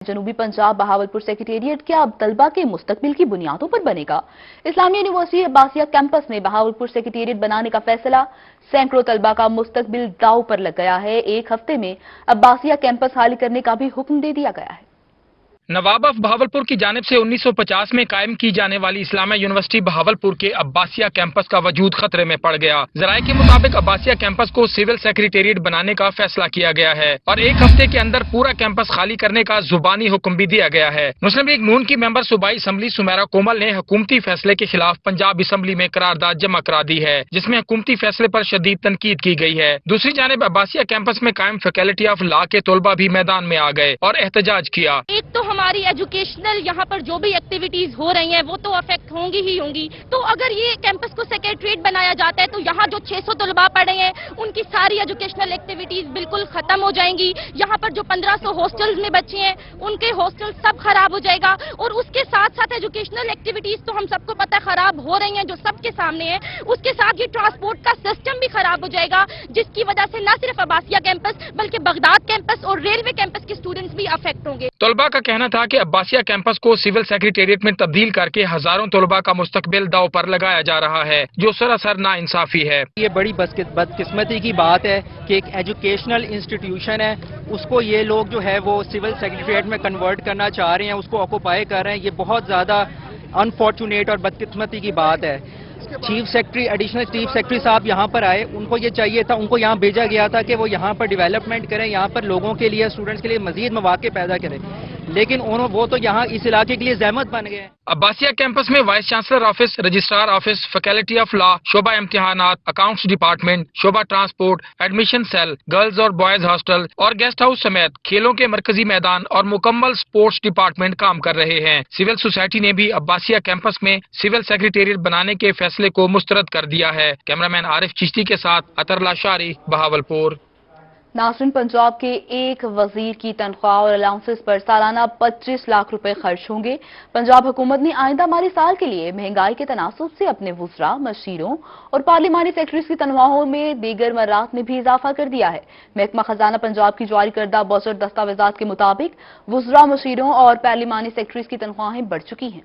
جنوبی پنجاب بہاولپور سیکریٹریٹ کیا اب طلبہ کے مستقبل کی بنیادوں پر بنے گا؟ اسلامیہ یونیورسٹی عباسیہ کیمپس میں بہاولپور سیکریٹریٹ بنانے کا فیصلہ سینکڑوں طلبہ کا مستقبل داؤ پر لگ گیا ہے۔ ایک ہفتے میں عباسیہ کیمپس خالی کرنے کا بھی حکم دے دیا گیا ہے۔ نواب آف بہاولپور کی جانب سے 1950 میں قائم کی جانے والی اسلامیہ یونیورسٹی بہاولپور کے عباسیہ کیمپس کا وجود خطرے میں پڑ گیا۔ ذرائع کے مطابق عباسیہ کیمپس کو سول سیکریٹریٹ بنانے کا فیصلہ کیا گیا ہے اور ایک ہفتے کے اندر پورا کیمپس خالی کرنے کا زبانی حکم بھی دیا گیا ہے۔ مسلم لیگ نون کی ممبر صوبائی اسمبلی سمیرا کومل نے حکومتی فیصلے کے خلاف پنجاب اسمبلی میں قرارداد جمع کرا دی ہے، جس میں حکومتی فیصلے پر شدید تنقید کی گئی ہے۔ دوسری جانب عباسیہ کیمپس میں قائم فیکلٹی آف لا کے طلبہ بھی میدان میں آ گئے اور احتجاج کیا۔ ایک تو ہماری ایجوکیشنل یہاں پر جو بھی ایکٹیویٹیز ہو رہی ہیں وہ تو افیکٹ ہوں گی ہی ہوں گی، تو اگر یہ کیمپس کو سیکریٹریٹ بنایا جاتا ہے تو یہاں جو 600 طلباء پڑھے ہیں ان کی ساری ایجوکیشنل ایکٹیویٹیز بالکل ختم ہو جائیں گی۔ یہاں پر جو 1500 ہاسٹلز میں بچے ہیں ان کے ہاسٹل سب خراب ہو جائے گا، اور اس کے ساتھ ساتھ ایجوکیشنل ایکٹیویٹیز تو ہم سب کو پتہ خراب ہو رہی ہیں جو سب کے سامنے ہے، اس کے ساتھ یہ ٹرانسپورٹ کا سسٹم بھی خراب ہو جائے گا، جس کی وجہ سے نہ صرف عباسیہ کیمپس بلکہ بغداد کیمپس اور ریلوے کیمپس کے اسٹوڈنٹس بھی افیکٹ ہوں گے۔ طلبہ کا کہنا تھا کہ عباسیہ کیمپس کو سول سیکریٹریٹ میں تبدیل کر کے ہزاروں طلبہ کا مستقبل داؤ پر لگایا جا رہا ہے، جو سراسر ناانصافی ہے۔ یہ بڑی بدقسمتی کی بات ہے کہ ایک ایجوکیشنل انسٹیٹیوشن ہے، اس کو یہ لوگ جو ہے وہ سول سیکریٹریٹ میں کنورٹ کرنا چاہ رہے ہیں، اس کو آکوپائی کر رہے ہیں۔ یہ بہت زیادہ انفارچونیٹ اور بدقسمتی کی بات ہے۔ Chief secretary additional chief secretary صاحب یہاں پر آئے، ان کو یہ چاہیے تھا، ان کو یہاں بھیجا گیا تھا کہ وہ یہاں پر ڈیولپمنٹ کریں، یہاں پر لوگوں کے لیے اسٹوڈنٹس کے لیے مزید مواقع پیدا کریں، لیکن وہ تو یہاں اس علاقے کے لیے زحمت بن گئے ہیں۔ عباسیہ کیمپس میں vice chancellor office, registrar office, faculty of law, شعبہ امتحانات، اکاؤنٹس ڈپارٹمنٹ، شعبہ ٹرانسپورٹ، ایڈمیشن سیل، گرلز اور بوائز ہاسٹل اور گیسٹ ہاؤس سمیت کھیلوں کے مرکزی میدان اور مکمل سپورٹس ڈپارٹمنٹ کام کر رہے ہیں۔ سول سوسائٹی نے بھی عباسیہ کیمپس میں سول سیکریٹریٹ بنانے کے فیصلے کو مسترد کر دیا ہے۔ کیمرامین عارف چشتی کے ساتھ اطہر لاشاری، بہاولپور۔ ناظرین، پنجاب کے ایک وزیر کی تنخواہ اور الاؤنسز پر سالانہ 25 لاکھ روپے خرچ ہوں گے۔ پنجاب حکومت نے آئندہ مالی سال کے لیے مہنگائی کے تناسب سے اپنے وزراء، مشیروں اور پارلیمانی سیکرٹریز کی تنخواہوں میں دیگر مرات میں بھی اضافہ کر دیا ہے۔ محکمہ خزانہ پنجاب کی جاری کردہ بجٹ دستاویزات کے مطابق وزراء، مشیروں اور پارلیمانی سیکرٹریز کی تنخواہیں بڑھ چکی ہیں۔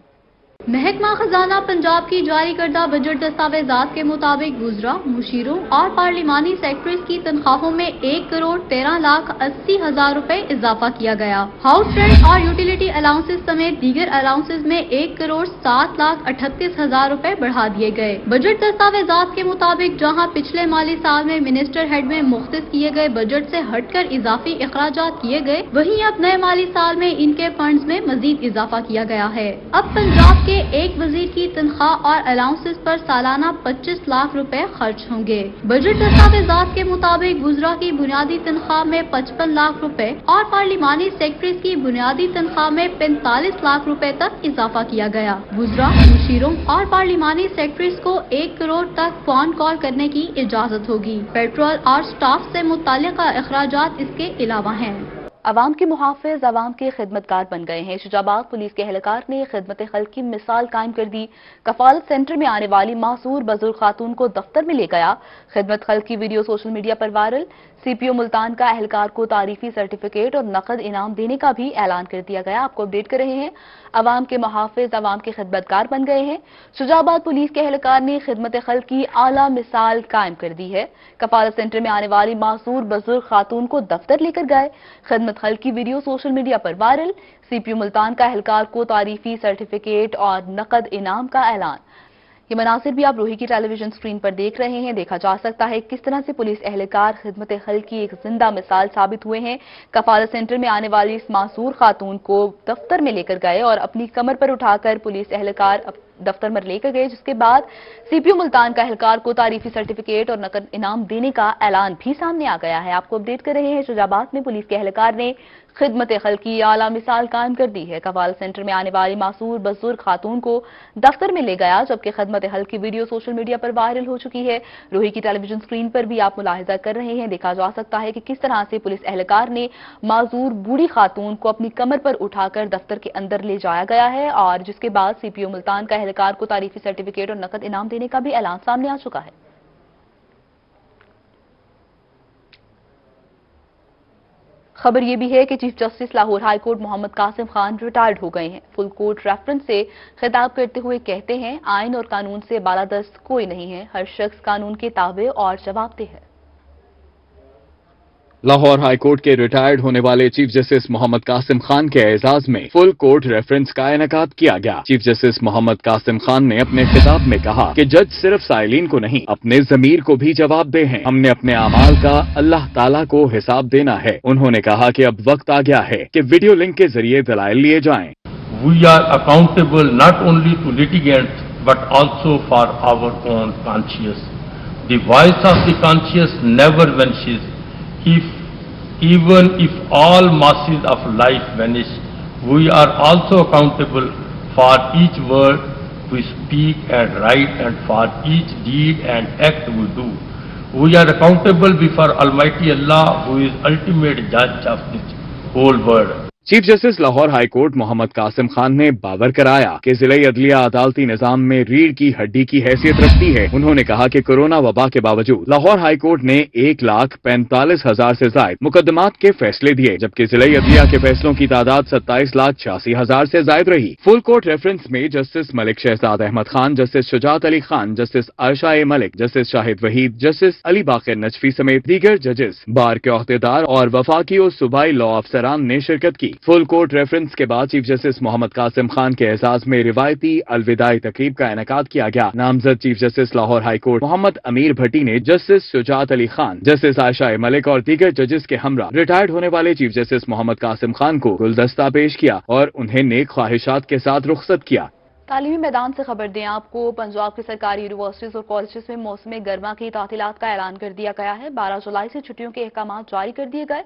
محکمہ خزانہ پنجاب کی جاری کردہ بجٹ دستاویزات کے مطابق وزراء، مشیروں اور پارلیمانی سیکرٹریز کی تنخواہوں میں 1,13,80,000 روپے اضافہ کیا گیا۔ ہاؤس رینٹ اور یوٹیلیٹی الاؤنسز سمیت دیگر الاؤنسز میں 1,07,38,000 روپے بڑھا دیے گئے۔ بجٹ دستاویزات کے مطابق جہاں پچھلے مالی سال میں منسٹر ہیڈ میں مختص کیے گئے بجٹ سے ہٹ کر اضافی اخراجات کیے گئے، وہیں اب نئے مالی سال میں ان کے فنڈز میں مزید اضافہ کیا گیا ہے۔ اب پنجاب کے ایک وزیر کی تنخواہ اور الاؤنسز پر سالانہ 25 لاکھ روپے خرچ ہوں گے۔ بجٹ دستاویزات کے مطابق وزراء کی بنیادی تنخواہ میں 55 لاکھ روپے اور پارلیمانی سیکرٹریز کی بنیادی تنخواہ میں 45 لاکھ روپے تک اضافہ کیا گیا۔ وزراء، مشیروں اور پارلیمانی سیکرٹریز کو 1 کروڑ تک فون کال کرنے کی اجازت ہوگی۔ پیٹرول اور سٹاف سے متعلقہ اخراجات اس کے علاوہ ہیں۔ عوام کے محافظ عوام کے خدمتگار بن گئے ہیں۔ شجاع آباد پولیس کے اہلکار نے خدمت خلق کی مثال قائم کر دی۔ کفالت سینٹر میں آنے والی معذور بزرگ خاتون کو دفتر میں لے گیا۔ خدمت خلق کی ویڈیو سوشل میڈیا پر وائرل۔ سی پی او ملتان کا اہلکار کو تعریفی سرٹیفکیٹ اور نقد انعام دینے کا بھی اعلان کر دیا گیا۔ آپ کو اپڈیٹ کر رہے ہیں، عوام کے محافظ عوام کے خدمتگار بن گئے ہیں۔ شجاع آباد پولیس کے اہلکار نے خدمت خلق کی اعلیٰ مثال قائم کر دی ہے۔ کفالت سینٹر میں آنے والی معذور بزرگ خاتون کو دفتر لے کر گئے۔ خدمت خلق کی ویڈیو سوشل میڈیا پر وائرل۔ سی پی او ملتان کا اہلکار کو تعریفی سرٹیفکیٹ اور نقد انعام کا اعلان۔ یہ مناظر بھی آپ روہی کی ٹیلی ویژن سکرین پر دیکھ رہے ہیں۔ دیکھا جا سکتا ہے کس طرح سے پولیس اہلکار خدمت خلق کی ایک زندہ مثال ثابت ہوئے ہیں۔ کفالت سینٹر میں آنے والی اس معذور خاتون کو دفتر میں لے کر گئے اور اپنی کمر پر اٹھا کر پولیس اہلکار دفتر میں لے کر گئے، جس کے بعد سی پی او ملتان کا اہلکار کو تعریفی سرٹیفکیٹ اور نقد انعام دینے کا اعلان بھی سامنے آ گیا ہے۔ آپ کو اپڈیٹ کر رہے ہیں، شجاع آباد میں پولیس کے اہلکار نے خدمت خلق کی اعلیٰ مثال قائم کر دی ہے۔ کفالت سینٹر میں آنے والی معذور بزرگ خاتون کو دفتر میں لے گیا، جبکہ خدمت خلق کی ویڈیو سوشل میڈیا پر وائرل ہو چکی ہے۔ روہی کی ٹیلی ویژن سکرین پر بھی آپ ملاحظہ کر رہے ہیں۔ دیکھا جا سکتا ہے کہ کس طرح سے پولیس اہلکار نے معذور بوڑھی خاتون کو اپنی کمر پر اٹھا کر دفتر کے اندر لے جایا گیا ہے، اور جس کے بعد سی پی او ملتان کا اہلکار کو تعریفی سرٹیفکیٹ اور نقد انعام دینے کا بھی اعلان سامنے آ چکا ہے۔ खबर ये भी है कि chief justice Lahore high court Mohammad Qasim Khan retired हो गए हैं। फुल कोर्ट रेफरेंस से खिताब करते हुए कहते हैं, आइन और कानून से बालादस्त कोई नहीं है, हर शख्स कानून के ताबे और जवाबदेह है। लाहौर हाई कोर्ट के रिटायर्ड होने वाले चीफ जस्टिस मोहम्मद कासिम खान के एजाज में फुल कोर्ट रेफरेंस का इनेकाद किया गया। चीफ जस्टिस मोहम्मद कासिम खान ने अपने खिताब में कहा कि जज सिर्फ साइलिन को नहीं, अपने जमीर को भी जवाबदेह हैं। हमने अपने अमाल का अल्लाह ताला को हिसाब देना है। उन्होंने कहा कि अब वक्त आ गया है कि वीडियो लिंक के जरिए दलाइल लिए जाएं। We are accountable not only to litigants but also for our own conscience. The voice of the conscience never vanishes. Even if all masses of life vanish, we are also accountable for each word we speak and write and for each deed and act we do. We are accountable before Almighty Allah, who is ultimate judge of this whole world. Chief justice Lahore high court Mohammad Qasim Khan ने बावर कराया कि जिले अदलिया अदालती निजाम में रीढ़ की हड्डी की हैसियत रखती है। उन्होंने कहा कि कोरोना वबा के बावजूद लाहौर हाई कोर्ट ने 1,45,000 से ज्यादा मुकदमात के फैसले दिए, जबकि जिले अदलिया के फैसलों की तादाद 27,86,000 से ज्यादा रही। फुल कोर्ट रेफरेंस में justice Malik Shahzad Ahmad Khan, justice Shujaat Ali Khan, justice Ayesha ए मलिक, जस्टिस शाहिद वहीद, जस्टिस अली बाकर नजफी समेत दीगर जजेस, बार के ओहदेदार और वफाकी और सूबाई लॉ अफसरान ने शिरकत की। फुल कोर्ट रेफरेंस के बाद चीफ जस्टिस मोहम्मद कासिम खान के एजाज में रिवायती अलविदाई तकरीब का इनेकाद किया गया। नामजद chief justice Lahore high court Mohammad Amir Bhatti ने जस्टिस शुजात अली खान, जस्टिस आयशा ए मलिक और दीगर जजेस के हमरा रिटायर्ड होने वाले चीफ जस्टिस मोहम्मद कासिम खान को गुलदस्ता पेश किया और उन्हें नेक ख्वाहिशात के साथ रुखसत किया। तालीमी मैदान से खबर दें आपको, पंजाब की सरकारी यूनिवर्सिटीज और कॉलेजेस में मौसम गर्मा की तातीलात का ऐलान कर दिया गया है। 12 जुलाई से छुट्टियों के अहकाम जारी कर दिए गए,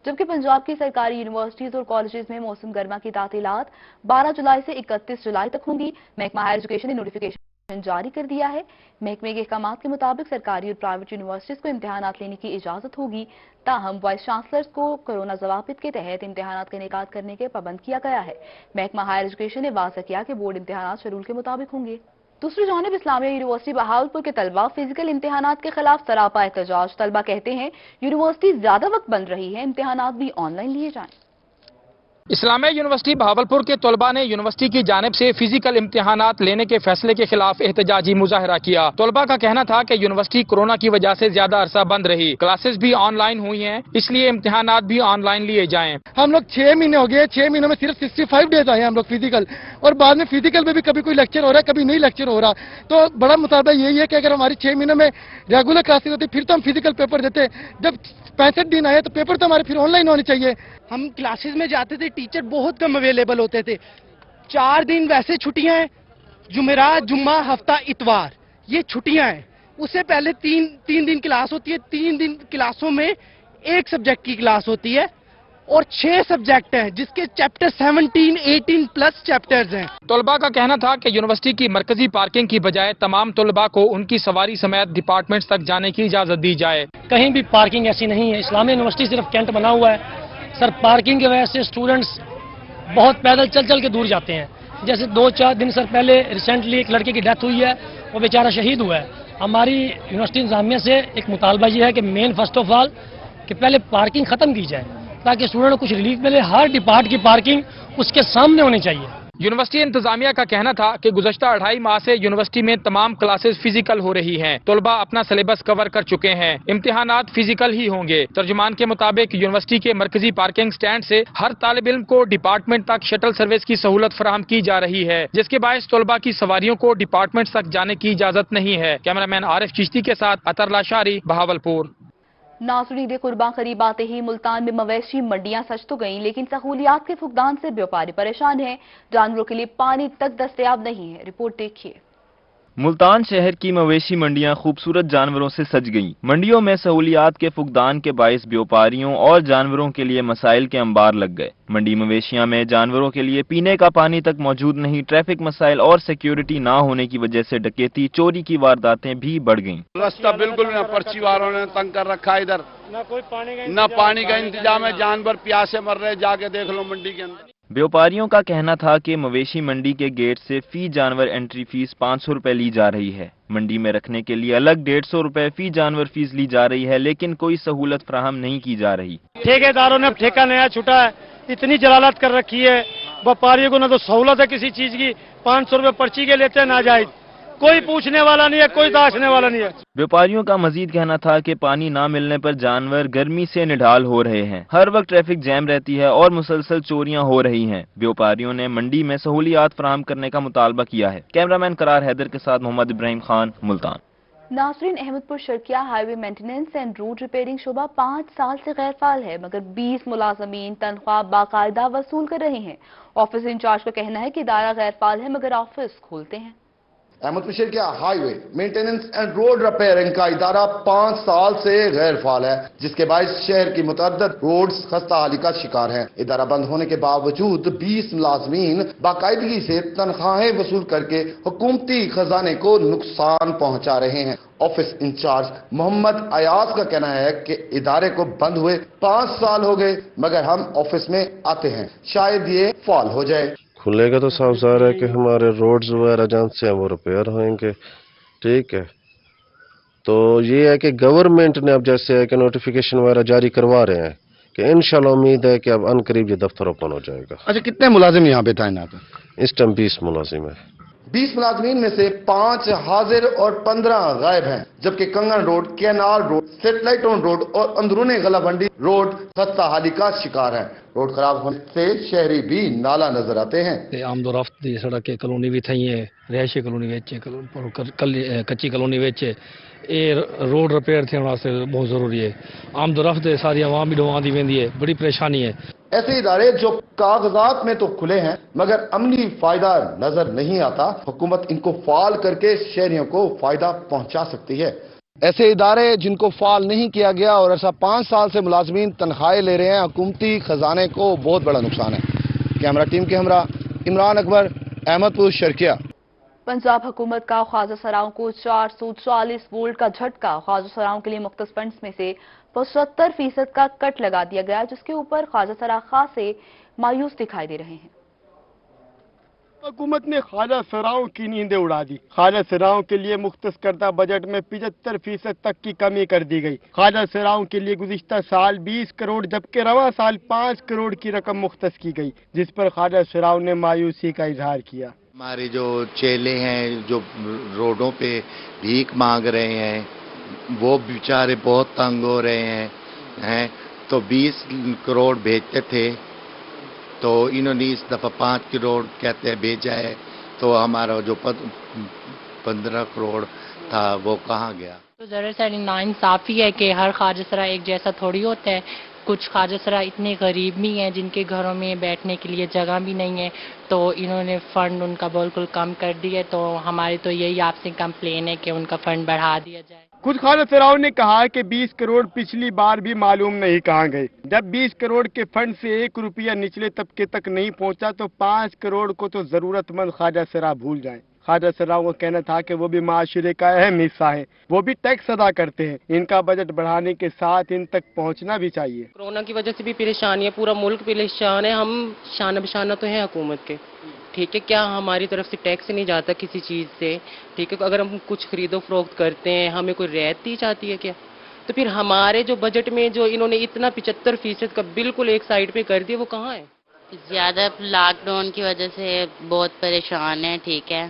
जबकि पंजाब की सरकारी यूनिवर्सिटीज और कॉलेजेस में मौसम गर्मा की तातीलात 12 जुलाई से 31 जुलाई तक होंगी। महकमा हायर एजुकेशन ने नोटिफिकेशन जारी कर दिया है। महकमे के अहकाम के मुताबिक सरकारी और प्राइवेट यूनिवर्सिटीज को इम्तिहानात लेने की इजाजत होगी। ताहम वाइस चांसलर्स को कोरोना जवाबित के तहत इम्तिहानात का इनेकाद करने के पाबंद किया गया है। महकमा हायर एजुकेशन ने वाज़ह किया कि बोर्ड इम्तिहानात शेड्यूल के मुताबिक होंगे। दूसरी जानिब इस्लामिया यूनिवर्सिटी बहावलपुर के तलबा फिजिकल इम्तिहानात के खिलाफ सरापा एहतजाज। तलबा कहते हैं यूनिवर्सिटी ज्यादा वक्त बन रही है, इम्तिहानात भी ऑनलाइन लिए जाएं। इस्लामिया यूनिवर्सिटी बहावलपुर के तलबा ने यूनिवर्सिटी की जानिब से फिजिकल इम्तिहानात लेने के फैसले के खिलाफ एहतजाजी मुजाहरा किया। तलबा का कहना था कि यूनिवर्सिटी कोरोना की वजह से ज्यादा अरसा बंद रही, क्लासेस भी ऑनलाइन हुई हैं, इसलिए इम्तिहानात भी ऑनलाइन लिए जाएं। हम लोग 6 महीने हो गए, 6 महीनों में सिर्फ 65 डेज आए हम लोग फिजिकल, और बाद में फिजिकल में भी कभी कोई लेक्चर हो रहा है, कभी नहीं लेक्चर हो रहा। तो बड़ा मुतालबा यही है कि अगर हमारी 6 महीनों में रेगुलर क्लासेस होती फिर तो हम फिजिकल पेपर देते। जब 65 दिन आए तो पेपर तो हमारे फिर ऑनलाइन होने चाहिए। हम क्लासेस में जाते थे, टीचर बहुत कम अवेलेबल होते थे। 4 दिन वैसे छुट्टियां हैं, जुमेरात, जुम्मा, हफ्ता, इतवार, ये छुट्टियां हैं। उससे पहले तीन दिन क्लास होती है। 3 दिन क्लासों में 1 सब्जेक्ट की क्लास होती है और 6 सब्जेक्ट हैं, जिसके चैप्टर 17, 18 प्लस चैप्टर्स हैं। तलबा का कहना था कि यूनिवर्सिटी की मरकजी पार्किंग की बजाय तमाम तलबा को उनकी सवारी समेत डिपार्टमेंट्स तक जाने की इजाजत दी जाए। कहीं भी पार्किंग ऐसी नहीं है। इस्लामिया यूनिवर्सिटी सिर्फ कैंट बना हुआ है सर। पार्किंग की वजह से स्टूडेंट्स बहुत पैदल चल के दूर जाते हैं। जैसे 2-4 दिन सर पहले रिसेंटली एक लड़के की डेथ हुई है, वो बेचारा शहीद हुआ है। हमारी यूनिवर्सिटी इंतजामिया से एक मुतालबा ये है कि मेन फर्स्ट ऑफ ऑल कि पहले पार्किंग खत्म की जाए ताकि स्टूडेंट को कुछ रिलीफ मिले। हर डिपार्ट की पार्किंग उसके सामने होनी चाहिए। यूनिवर्सिटी इंतजामिया का कहना था कि गुज़श्ता 2.5 माह से यूनिवर्सिटी में तमाम क्लासेस फिजिकल हो रही हैं। तलबा अपना सिलेबस कवर कर चुके हैं, इम्तिहानात फिजिकल ही होंगे। तर्जुमान के मुताबिक यूनिवर्सिटी के मरकजी पार्किंग स्टैंड से हर तालिब इल्म को डिपार्टमेंट तक शटल सर्विस की सहूलत फराहम की जा रही है, जिसके बायस तलबा की सवारियों को डिपार्टमेंट तक जाने की इजाजत नहीं है। कैमरामैन आरिफ चिश्ती के साथ अतर लाशारी, बहावलपुर। नाज़रीन, ईद कुर्बान करीब आते ही मुल्तान में मवेशी मंडियां सज तो गईं, लेकिन सहूलियात के फुकदान से व्यापारी परेशान हैं। जानवरों के लिए पानी तक दस्तयाब नहीं है। रिपोर्ट देखिए। मुल्तान शहर की मवेशी मंडियां खूबसूरत जानवरों से सज गईं। मंडियों में सहूलियात के फुकदान के बायस व्यापारियों और जानवरों के लिए मसाइल के अंबार लग गए। मंडी मवेशियां में जानवरों के लिए पीने का पानी तक मौजूद नहीं। ट्रैफिक मसाइल और सिक्योरिटी ना होने की वजह से डकैती, चोरी की वारदातें भी बढ़ गईं। रास्ता बिल्कुल न पर्ची वालों ने तंग कर रखा, इधर न पानी का इंतजाम है। जानवर प्यासे मर रहे, जाके देख लो मंडी के अंदर। व्यापारियों का कहना था कि मवेशी मंडी के गेट से फी जानवर एंट्री फीस 500 रुपए ली जा रही है। मंडी में रखने के लिए अलग 150 रुपए फी जानवर फीस ली जा रही है, लेकिन कोई सहूलत फराहम नहीं की जा रही। ठेकेदारों ने ठेका नया छुटा है, इतनी जलालत कर रखी है, व्यापारियों को ना तो सहूलत है किसी चीज की, 500 रुपए पर्ची के लेते हैं नाजायज, कोई पूछने वाला नहीं है, कोई दाशने वाला नहीं है। व्यापारियों का मजीद कहना था कि पानी ना मिलने पर जानवर गर्मी से निढाल हो रहे हैं, हर वक्त ट्रैफिक जैम रहती है और मुसलसल चोरियां हो रही हैं। व्यापारियों ने मंडी में सहूलियात फराहम करने का मुतालबा किया है। कैमरामैन करार हैदर के साथ Mohammad Ibrahim Khan, Multan. Nasreen, Ahmedpur Sharqia highway maintenance and road repairing शोबा 5 साल से गैर फाल है, मगर 20 मुलाजमीन तनख्वाह बाकायदा वसूल कर रहे हैं। ऑफिस इंचार्ज का कहना है कि इदारा गैर फाल है मगर ऑफिस खोलते हैं। Ahmedpur Sharqia highway maintenance and road repairing का इदारा 5 साल से गैर फाल है, जिसके बायस शहर की मुतअद्दिद रोड्स खस्ता हाली का शिकार हैं। इदारा बंद होने के बावजूद 20 मुलाजमीन बाकायदगी से तनख्वाहें वसूल करके हुकूमती खजाने को नुकसान पहुंचा रहे हैं। ऑफिस इंचार्ज मोहम्मद अयाज का कहना है कि इदारे को बंद हुए 5 साल हो गए, मगर हम ऑफिस में आते हैं, शायद ये फॉल हो जाए। खुलेगा तो साफ ज़ाहिर है कि हमारे रोड्स वगैरह जहाँ से हैं वो रिपेयर होंगे, ठीक है। तो ये है कि गवर्नमेंट ने अब जैसे है कि नोटिफिकेशन वगैरह जारी करवा रहे हैं कि इंशाल्लाह उम्मीद है कि अब अनकरीब ये दफ्तर ओपन हो जाएगा। अच्छा, कितने मुलाजिम यहाँ पे तैनात हैं? इस टाइम 20 मुलाजिम है। 20 मुलाजमीन में से 5 हाजिर और 15 गायब हैं, जबकि कंगन road, canal road, satellite road और अंदरूनी गलाबंडी रोड खस्ता हाली का शिकार है। रोड खराब होने से शहरी भी नाला नजर आते हैं। आमदोरफ्त दी सड़क कॉलोनी भी थी है, रिहायशी कॉलोनी कच्ची कॉलोनी ये रोड रिपेयर थे बहुत जरूरी है। आमदोरफ्त सारी आवाम भी डुआ दी वेंदी है, बड़ी परेशानी है। ऐसे इदारे जो कागजात में तो खुले हैं मगर अमली फायदा नजर नहीं आता, हुकूमत इनको फाल करके शहरियों को फायदा पहुंचा सकती है। ऐसे इदारे जिनको फाल नहीं किया गया और ऐसा 5 साल से मुलाजमीन तनख्वाहें ले रहे हैं, हुकूमती खजाने को बहुत बड़ा नुकसान है। कैमरा टीम के हमरा इमरान अकबर, अहमदपुर शर्किया। पंजाब हुकूमत का ख्वाजा सराओं को 440 वोल्ट का झटका। ख्वाजा सराओं के लिए मुख्तस फंड्स में से 75% का कट लगा दिया गया, जिसके ऊपर ख्वाजा सरा खासे मायूस दिखाई दे रहे हैं। हुकूमत ने ख्वाजा सराओं की नींदें उड़ा दी। ख्वाजा सराओं के लिए मुख्तस करदा बजट में 75% तक की कमी कर दी गई। ख्वाजा सराओं के लिए गुज़िश्ता साल 20 करोड़ जबकि रवा साल 5 करोड़ की रकम मुख्तस की गई, जिस पर ख्वाजा सराओं ने मायूसी का इजहार किया। हमारे जो चेले हैं जो रोडों पे भीख मांग रहे हैं, वो बेचारे बहुत तंग हो रहे हैं। तो 20 करोड़ भेजते थे, तो इन्होंने इस दफ़ा 5 करोड़ कहते हैं भेजा है, तो हमारा जो 15 करोड़ था वो कहाँ गया। तो दरअसल नाइंसाफ़ी है कि हर ख्वाजा सरा एक जैसा थोड़ी होता है। कुछ ख्वाजा सरा इतने गरीब भी हैं जिनके घरों में बैठने के लिए जगह भी नहीं है, तो इन्होंने फ़ंड उनका बिल्कुल कम कर दिया। तो हमारी तो यही आपसे कंप्लेन है कि उनका फ़ंड बढ़ा दिया जाए। कुछ ख्वाजा सराओं ने कहा कि 20 करोड़ पिछली बार भी मालूम नहीं कहाँ गए। जब 20 करोड़ के फंड से 1 रुपया निचले तबके तक नहीं पहुंचा, तो 5 करोड़ को तो जरूरतमंद ख्वाजा सरा भूल जाएं। ख्वाजा सराओं का कहना था कि वो भी माशरे का अहम हिस्सा है, वो भी टैक्स अदा करते हैं। इनका बजट बढ़ाने के साथ इन तक पहुंचना भी चाहिए। कोरोना की वजह से भी परेशानी है, पूरा मुल्क परेशान है। हम शाना बशाना तो हैं हुकूमत के, ठीक है। क्या हमारी तरफ से टैक्स नहीं जाता किसी चीज़ से, ठीक है। अगर हम कुछ खरीदो फरोख्त करते हैं, हमें कोई रियायत दी जाती है क्या? तो फिर हमारे जो बजट में जो इन्होंने इतना 75% का बिल्कुल एक साइड पे कर दिया, वो कहाँ है? ज़्यादा लॉकडाउन की वजह से बहुत परेशान है, ठीक है।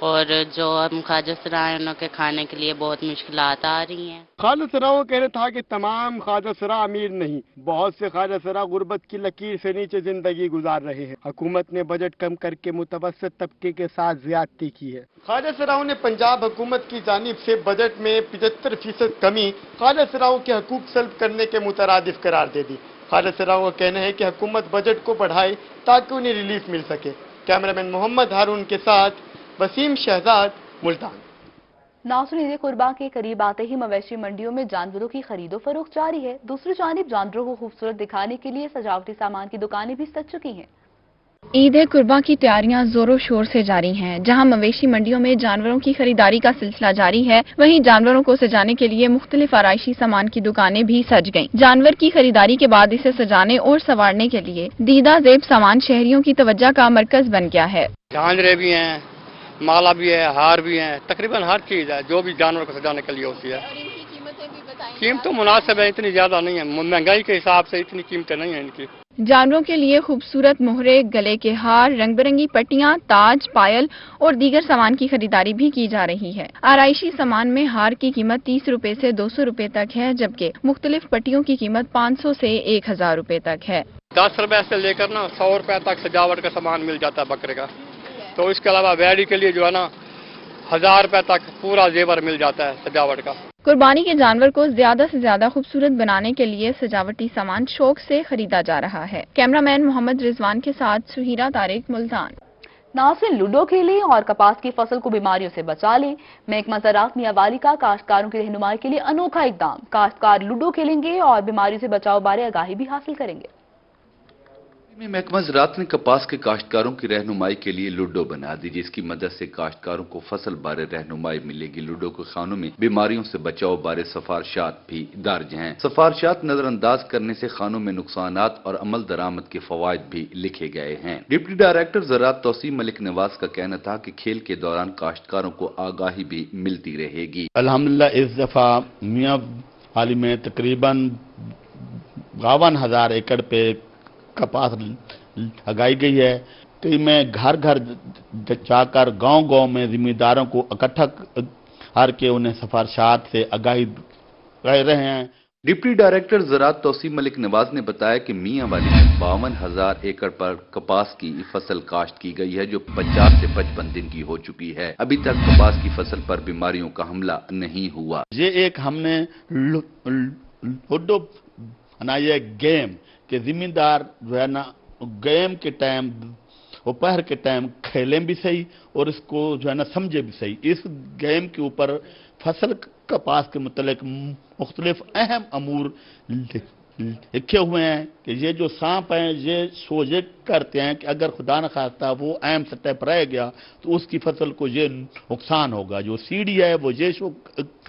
और जो हम ख्वाजा सरा हैं उनके खाने के लिए बहुत मुश्किलात आ रही हैं। ख्वाजा सराओं का कहना था कि तमाम ख्वाजा सरा अमीर नहीं, बहुत से ख्वाजा सरा गुर्बत की लकीर से नीचे जिंदगी गुजार रहे हैं। हुकूमत ने बजट कम करके मुतवस्सित तबके के साथ ज्यादती की है। ख्वाजा सराओं ने पंजाब हुकूमत की जानिब से बजट में 75% कमी ख्वाजा सराओं के हकूक सल्ब करने के मुतरादिफ करार दे दी। ख्वाजा सराओं का कहना है कि हुकूमत बजट को बढ़ाए ताकि उन्हें रिलीफ मिल सके। कैमरामैन मोहम्मद हारून के साथ वसीम शहजाद, मुल्तान। नाज़रीन, ईद कुर्बान के करीब आते ही मवेशी मंडियों में जानवरों की खरीदो फरोख्त जारी है। दूसरी जानिब जानवरों को खूबसूरत दिखाने के लिए सजावटी सामान की दुकानें भी सज चुकी हैं। ईद कुर्बान की तैयारियां जोरों शोर से जारी हैं। जहां मवेशी मंडियों में जानवरों की खरीदारी का सिलसिला जारी है, वहीं जानवरों को सजाने के लिए मुख्तलिफ आराइशी सामान की दुकानें भी सज गईं। जानवर की खरीदारी के बाद इसे सजाने और संवारने के लिए दीदा जेब सामान शहरियों की तवज्जो का मरकज बन गया है। झांझरे भी हैं, माला भी है, हार भी हैं, तकरीबन हर चीज है जो भी जानवर को सजाने के लिए होती है। कीमत तो मुनासिब है, इतनी ज्यादा नहीं है, महंगाई के हिसाब से इतनी कीमतें नहीं है इनकी। जानवरों के लिए खूबसूरत मोहरे, गले के हार, रंग बिरंगी पट्टियां, ताज, पायल और दीगर सामान की खरीदारी भी की जा रही है। आराइशी सामान में हार की कीमत 30 रुपए से 200 रुपए तक है, जबकि मुख्तलिफ पट्टियों की कीमत 500 से 1000 रुपए तक है। 10 रुपए से लेकर ना 100 रुपए तक सजावट का सामान मिल जाता है बकरे का। तो इसके अलावा बैड़ी के लिए जो है ना 1000 रुपए तक पूरा जेवर मिल जाता है सजावट का। कुर्बानी के जानवर को ज्यादा से ज्यादा खूबसूरत बनाने के लिए सजावटी सामान शौक से खरीदा जा रहा है। कैमरामैन मोहम्मद रिजवान के साथ सुहीरा तारिक, मुल्तान। नाज़रीन, लूडो खेलें और कपास की फसल को बीमारियों से बचा लें। महकमा ज़राअत मियांवाली का काश्तकारों की रहनुमाई के लिए अनोखा इक़दाम। काश्तकार लूडो खेलेंगे और बीमारियों से बचाव बारे आगाही भी हासिल करेंगे। महकमा ज़राअत ने कपास के काश्तकारों की रहनुमाई के लिए लूडो बना दी, जिसकी मदद से काश्तकारों को फसल बारे रहनुमाई मिलेगी। लूडो के खानों में बीमारियों से बचाव बारे सिफारिशात भी दर्ज हैं। सिफारिशात नजरअंदाज करने से खानों में नुकसानात और अमल दरामद के फवायद भी लिखे गए हैं। डिप्टी डायरेक्टर ज़राअत तौसीम मलिक नवाज का कहना था कि खेल के दौरान काश्तकारों को आगाही भी मिलती रहेगी। अल्हम्दुलिल्लाह इस दफा मियांवाली में तकरीबन 52,000 एकड़ पे कपास लगाई गई है। टीमें घर घर जाकर गांव-गांव में जिम्मेदारों को इकट्ठा करके उन्हें सिफारिशात से आगाही कर रहे हैं। डिप्टी डायरेक्टर ज़राअत तौसीम मलिक नवाज ने बताया कि मियांवाली में 52,000 एकड़ पर कपास की फसल काश्त की गई है, जो 50 से 55 दिन की हो चुकी है। अभी तक कपास की फसल पर बीमारियों का हमला नहीं हुआ। ये एक हमने लूडो बनाई है गेम के जिम्मेदार जो है ना गेम के टाइम दोपहर के टाइम खेलें भी सही और इसको जो है ना समझे भी सही। इस गेम के ऊपर फसल कपास के मुतल्लिक मुख्तलिफ अहम अमूर लिखे हुए हैं कि ये जो सांप हैं ये सोचे करते हैं कि अगर खुदा न खास्ता वो अहम सतह पर रह गया तो उसकी फसल को ये नुकसान होगा। जो सीढ़ी है वो ये शो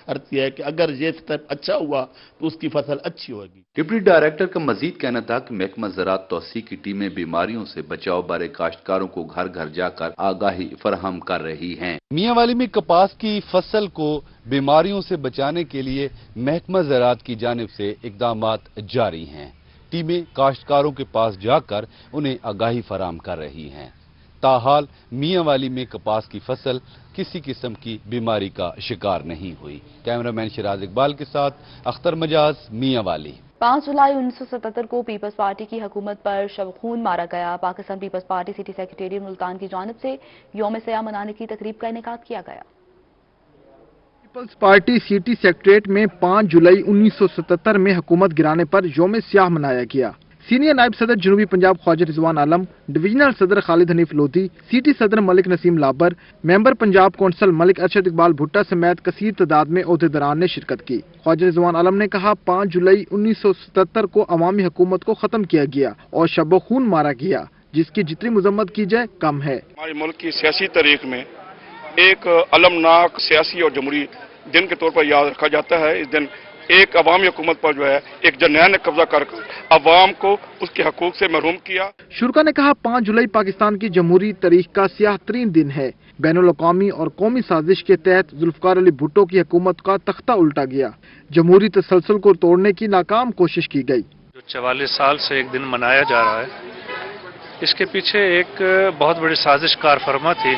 करती है कि अगर ये स्टेप अच्छा हुआ तो उसकी फसल अच्छी होगी। डिप्टी डायरेक्टर का मजीद कहना था कि महकमा ज़राअत तौसी की टीमें बीमारियों से बचाव बारे काश्तकारों को घर घर जाकर आगाही फराहम कर रही हैं। मियांवाली में कपास की फसल को बीमारियों से बचाने के लिए महकमा ज़राअत की जानिब से इक़दामात जारी हैं। टीमें काश्तकारों के पास जाकर उन्हें आगाही फराहम कर रही हैं। ताहाल मियांवाली में कपास की फसल किसी किस्म की बीमारी का शिकार नहीं हुई। कैमरामैन शिराज इकबाल के साथ अख्तर मजाज, मियांवाली। 5 जुलाई 1977 को पीपल्स पार्टी की हुकूमत पर शब खून मारा गया। पाकिस्तान पीपल्स पार्टी सिटी सेक्रेटेरिएट मुल्तान की जानिब से यौम सयाह मनाने की तकरीब का इनेकाद किया गया। पीपल्स पार्टी सिटी सेक्रेटेरिएट में 5 जुलाई 1977 में हुकूमत गिराने पर यौम सयाह मनाया गया। सीनियर नायब सदर जनूबी पंजाब ख्वाजा रिजवान आलम, डिवीजनल सदर खालिद हनीफ लोधी, सिटी सदर मलिक नसीम लाबर, मेंबर पंजाब कौंसल मलिक अरशद इकबाल भुट्टा समेत कसीर तादाद में ओहदेदारान ने शिरकत की। ख्वाजा रिजवान आलम ने कहा 5 जुलाई 1977 को अवामी हुकूमत को खत्म किया गया और शब खून मारा गया, जिसकी जितनी मजम्मत की जाए कम है। हमारे मुल्क की सियासी तारीख में एक अलमनाक सियासी और जमहूरी दिन के तौर पर याद रखा जाता है। इस दिन एक अवामी हुकूमत पर जो है एक जरनैल ने कब्जा कर अवाम को उसके हकूक से महरूम किया। शुरा ने कहा 5 जुलाई पाकिस्तान की जमहूरी तारीख का सियाह तरीन दिन है। बैनुल अक़वामी और कौमी साजिश के तहत जुल्फ़िकार अली भुट्टो की हुकूमत का तख्ता उल्टा गया। जमहूरी तसलसल को तोड़ने की नाकाम कोशिश की गई। जो 44 साल से एक दिन मनाया जा रहा है, इसके पीछे एक बहुत बड़ी साजिश कार फरमा थी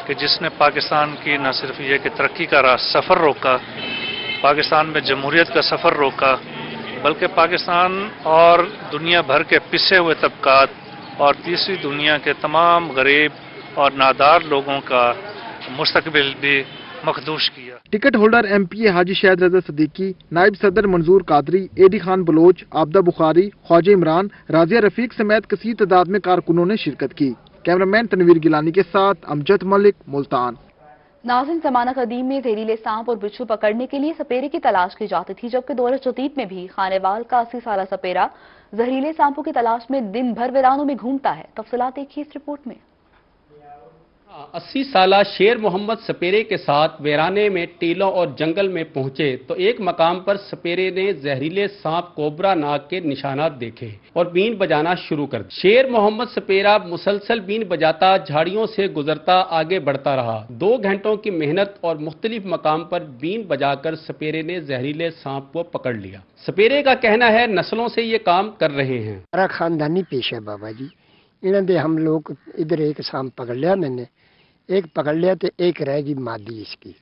कि जिसने पाकिस्तान की न सिर्फ ये कि तरक्की का सफ़र रोका, पाकिस्तान में जमहूरियत का सफ़र रोका, बल्कि पाकिस्तान और दुनिया भर के पिसे हुए तबकात और तीसरी दुनिया के तमाम गरीब और नादार लोगों का मुस्तकबिल भी मखदूश किया। टिकट होल्डर MPA हाजी शाहिद रजा सदीकी, नायब सदर मंजूर कादरी, एडी खान बलोच, आबदा बुखारी, ख्वाजा इमरान, राजिया रफीक समेत कसीर तादाद में कारकुनों ने शिरकत की। कैमरामैन तनवीर गिलानी के साथ अमजद मलिक, मुल्तान। नाज़रीन, ज़माना कदीम में जहरीले सांप और बिच्छू पकड़ने के लिए सपेरे की तलाश की जाती थी, जबकि दौर जदीद में भी खानेवाल का 80 साला सपेरा जहरीले सांपों की तलाश में दिन भर वीरानों में घूमता है। तफसीलात देखिए इस रिपोर्ट में। 80 साला शेर मोहम्मद सपेरे के साथ वीराने में टीलों और जंगल में पहुंचे तो एक मकाम पर सपेरे ने जहरीले सांप कोबरा नाग के निशानात देखे और बीन बजाना शुरू कर दी। शेर मोहम्मद सपेरा मुसलसल बीन बजाता झाड़ियों से गुजरता आगे बढ़ता रहा। 2 घंटों की मेहनत और मुख्तलिफ मकाम पर बीन बजाकर सपेरे ने जहरीले सांप को पकड़ लिया। सपेरे का कहना है नस्लों से ये काम कर रहे हैं। हमारा खानदानी पेशा है बाबा जी, इन्होंने हम लोग इधर एक सांप पकड़ लिया, मैंने एक पकड़ लिया तो एक रहेगी मादी इसकी,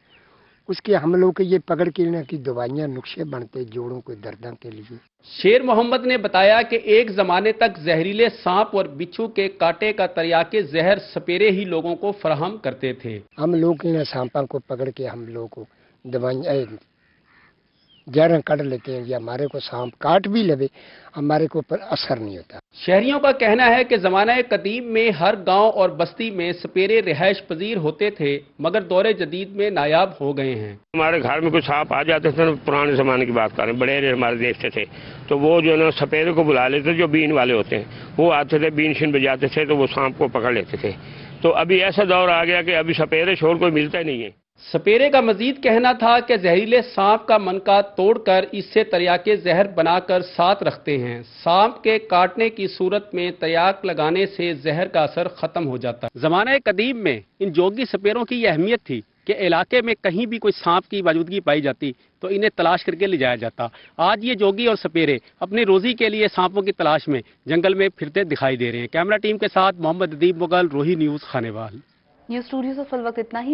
उसके हम लोग के ये पकड़ के इनकी दवाइयाँ नुस्खे बनते जोड़ों के दर्दों के लिए। शेर मोहम्मद ने बताया कि एक जमाने तक जहरीले सांप और बिच्छू के कांटे का तरियाके जहर सपेरे ही लोगों को फराहम करते थे। हम लोग इन सांपों को पकड़ के हम लोग को दवाइयाँ जहर काट लेते हैं, या हमारे को सांप काट भी लगे हमारे को पर असर नहीं होता। शहरियों का कहना है कि जमाना कदीम में हर गांव और बस्ती में सपेरे रिहाइश पजीर होते थे, मगर दौरे जदीद में नायाब हो गए हैं। हमारे घर में कुछ सांप आ जाते थे, पुराने जमाने की बात करें, बड़े हमारे देखते थे तो वो जो है ना सपेरे को बुला लेते, जो बीन वाले होते हैं वो आते थे, बीन शिन बजाते थे तो वो सांप को पकड़ लेते थे। तो अभी ऐसा दौर आ गया कि अभी सपेरे छोड़ कोई मिलता ही नहीं है। सपेरे का मजीद कहना था कि जहरीले सांप का मनका तोड़कर इससे तरियाके जहर बनाकर साथ रखते हैं। सांप के काटने की सूरत में तरियाक लगाने से जहर का असर खत्म हो जाता है। जमाने कदीम में इन जोगी सपेरों की यह अहमियत थी कि इलाके में कहीं भी कोई सांप की मौजूदगी पाई जाती तो इन्हें तलाश करके ले जाया जाता। आज ये जोगी और सपेरे अपनी रोजी के लिए सांपों की तलाश में जंगल में फिरते दिखाई दे रहे हैं। कैमरा टीम के साथ मोहम्मद अदीब मुगल, रोही न्यूज, खानेवाल। न्यूज स्टूडियो से फिल वक्त इतना ही।